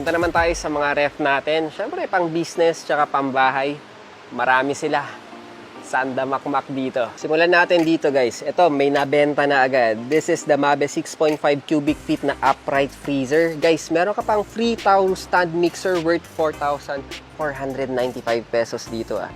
Punta naman tayo sa mga ref natin. Siyempre, pang business tsaka pang bahay. Marami sila. Sandamakmak dito. Simulan natin dito guys. Ito, may nabenta na agad. This is the Mabe 6.5 cubic feet na upright freezer. Guys, meron ka pang free towel stand mixer worth 4,495 pesos dito ah.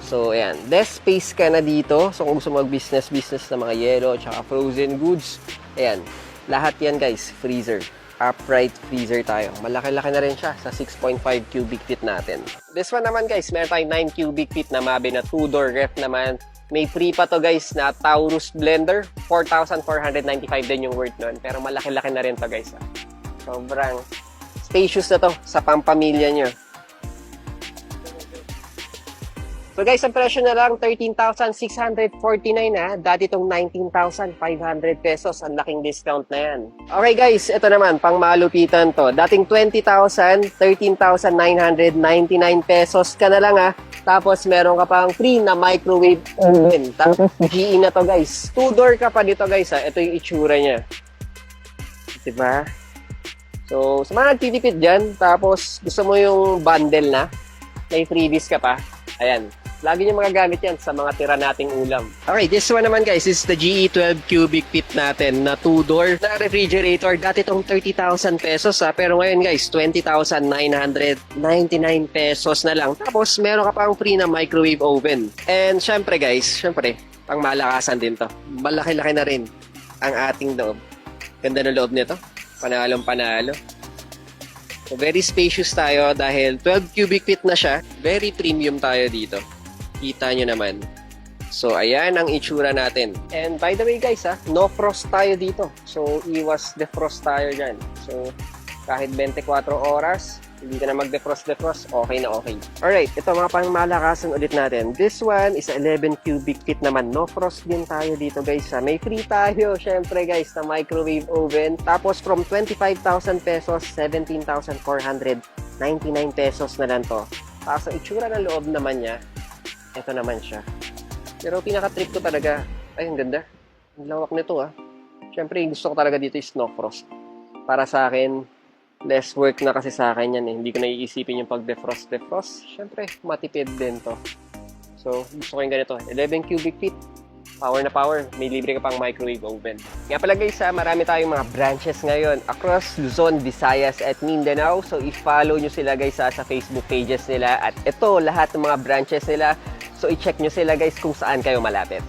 So, ayan. Desk space ka na dito. So, kung gusto mag-business na mga yelo tsaka frozen goods. Ayan. Lahat yan guys, freezer. Upright freezer tayo. Malaki-laki na rin siya sa 6.5 cubic feet natin. This one naman guys, meron tayong 9 cubic feet na Mabe na 2-door ref naman. May free pa to guys na Taurus blender. 4,495 din yung worth nun. Pero malaki-laki na rin to guys. Sobrang spacious na to sa pampamilya nyo. So guys, ang presyo na lang 13,649 na. Dati itong 19,500 pesos. Ang laking discount na yan. Okay guys, ito naman, pang malupitan to. Dating 20,000, 13,999 pesos ka na lang ah. Tapos meron ka pang free na microwave oven. Tapos GE na to guys. 2-door ka pa dito guys ah. Ito yung itsura niya. Diba? So, sa mga nagtitipid dyan, tapos gusto mo yung bundle na, may freebies ka pa. Ayan. Lagi nyo magagamit yan sa mga tira nating ulam. Okay, this one naman guys is the GE 12 cubic feet natin na 2-door na refrigerator. Dati itong 30,000 pesos ha. Pero ngayon guys, 20,999 pesos na lang. Tapos meron ka pang free na microwave oven. And syempre guys, pang malakasan din to. Malaki-laki na rin ang ating loob. Ganda ng loob nito. Panalong panalo. So, very spacious tayo dahil 12 cubic feet na siya. Very premium tayo dito. Kita nyo naman. So, ayan ang itsura natin. And by the way guys, no frost tayo dito. So, iwas defrost tayo dyan. So, kahit 24 oras, hindi ka na mag-defrost, okay na okay. Alright, ito mga pangmalakasan ulit natin. This one is 11 cubic feet naman. No frost din tayo dito guys. May free tayo, syempre guys, na microwave oven. Tapos from 25,000 pesos, 17,499 pesos na lang to. Tapos ang itsura ng loob naman niya, ito naman siya. Pero pinaka-trip ko talaga, ay ang ganda. Ang lawak nito ah. Syempre gusto ko talaga dito is no frost. Para sa akin, less work na kasi sa akin yan eh. Hindi ko naiisipin yung pag-defrost. Syempre, matipid din to. So, gusto ko yung ganito. 11 cubic feet. Power na power. May libre ka pang microwave oven. Nga pala guys, marami tayong mga branches ngayon across Luzon, Visayas at Mindanao. So, i-follow nyo sila guys sa Facebook pages nila. At ito, lahat ng mga branches nila. So, i-check nyo sila guys kung saan kayo malapit.